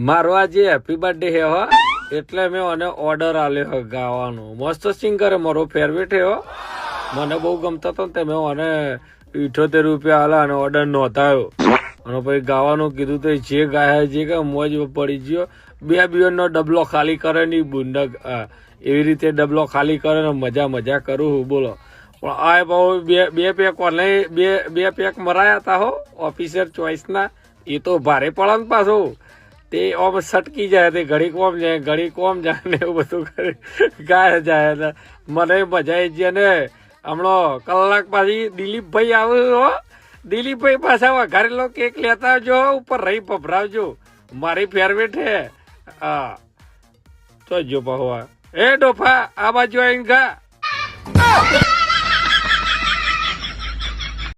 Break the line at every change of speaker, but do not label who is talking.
મારો આજે happy birthday હે હો, એટલે મેં મને ઓર્ડર આલ્યો ગાવાનો. મસ્ત સિંગર મારો ફેવરેટ હે હો, મને બહુ ગમતો હતો ને તે મેં મને 78 રૂપિયા આલા અને ઓર્ડર નોંધાયો અને પછી ગાવાનું કીધું તો જે ગાય જે કે મોજ પડી ગયો. 2 બિયરનો ડબલો ખાલી કરે ની બુંડક એવી રીતે ડબલો ખાલી કરે ને મજા કરું હું બોલો. પણ આ બહુ બે પેક ઓનલાઈન બે પેક મરાયા હતા હો ઓફિસર ચોઈસના. એ તો ભારે પડે ને પાછું તે ઓમ સટકી જાય તે ઘડી કોમ જાય ઘડી કોમ જાય ને એવું બધું કરે ગાય જાય ને મને મજા આવી જાય ને. હમણાં કલાક પછી દિલીપભાઈ આવ્યું હો, દિલીપભાઈ પાછા વઘારેલો કેક લેતા આવજો ઉપર રહી ભભરાવજો, મારી ફેવરેટ હે. હા તો જો પહવા એ ડોફા આ બાજુ આવીને ગા.